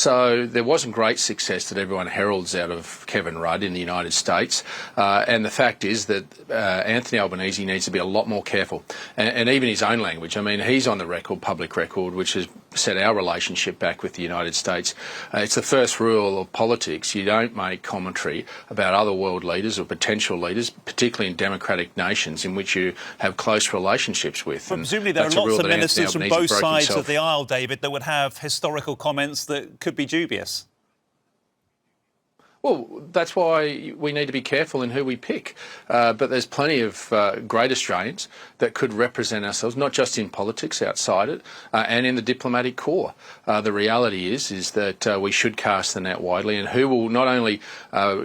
So there wasn't great success that everyone heralds out of Kevin Rudd in the United States. And the fact is that Anthony Albanese needs to be a lot more careful. And even his own language. I mean, he's on the record, public record, which has set our relationship back with the United States. It's the first rule of politics. You don't make commentary about other world leaders or potential leaders, particularly in democratic nations in which you have close relationships with. But presumably there are lots of ministers from both sides of the aisle, David, that would have historical comments that could be dubious. Well, that's why we need to be careful in who we pick. But there's plenty of great Australians that could represent ourselves, not just in politics, outside it, and in the diplomatic corps. The reality is that we should cast the net widely, and who will not only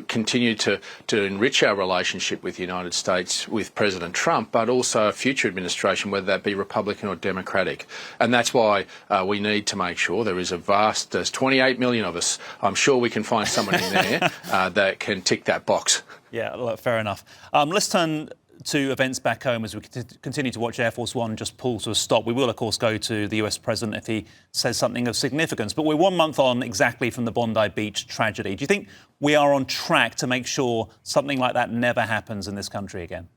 continue to enrich our relationship with the United States with President Trump, but also a future administration, whether that be Republican or Democratic. And that's why we need to make sure there's 28 million of us. I'm sure we can find someone in there that can tick that box. Yeah, look, fair enough. Let's turn to events back home as we continue to watch Air Force One just pull to a stop. We will, of course, go to the US President if he says something of significance. But we're 1 month on exactly from the Bondi Beach tragedy. Do you think we are on track to make sure something like that never happens in this country again?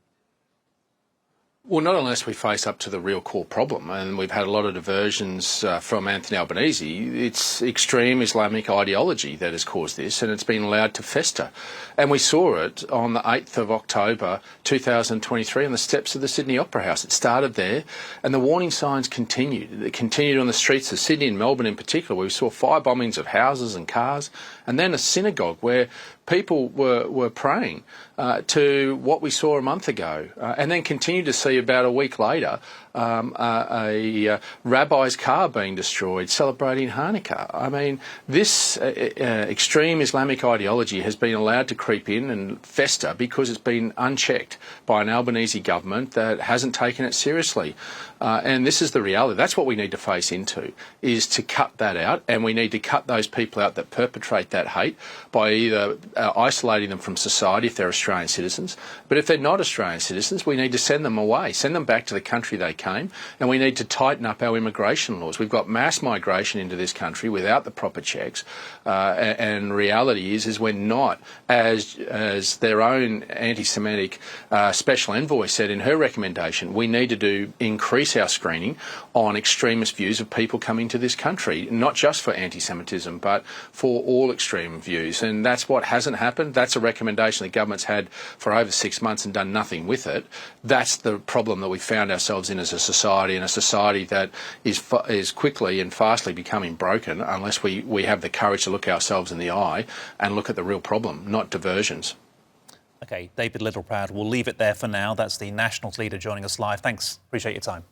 Well, not unless we face up to the real core problem, and we've had a lot of diversions from Anthony Albanese. It's extreme Islamic ideology that has caused this, and it's been allowed to fester. And we saw it on the 8th of October 2023 on the steps of the Sydney Opera House. It started there, and the warning signs continued. It continued on the streets of Sydney and Melbourne in particular, where we saw fire bombings of houses and cars, and then a synagogue where people were praying to what we saw a month ago, and then continued to see about a week later a rabbi's car being destroyed celebrating Hanukkah. I mean, this extreme Islamic ideology has been allowed to creep in and fester because it's been unchecked by an Albanese government that hasn't taken it seriously. And this is the reality. That's what we need to face into, is to cut that out, and we need to cut those people out that perpetrate that hate by either isolating them from society if they're Australian citizens, but if they're not Australian citizens, we need to send them away, send them back to the country they came, and we need to tighten up our immigration laws. We've got mass migration into this country without the proper checks, and reality is we're not, as their own anti-Semitic special envoy said in her recommendation, we need to increase our screening on extremist views of people coming to this country, not just for anti-Semitism, but for all extreme views. And that's what hasn't happened. That's a recommendation the government's had for over 6 months and done nothing with it. That's the problem that we found ourselves in as a society, and a society that is quickly and fastly becoming broken unless we have the courage to look ourselves in the eye and look at the real problem, not diversions. OK, David Littleproud, we'll leave it there for now. That's the Nationals leader joining us live. Thanks. Appreciate your time.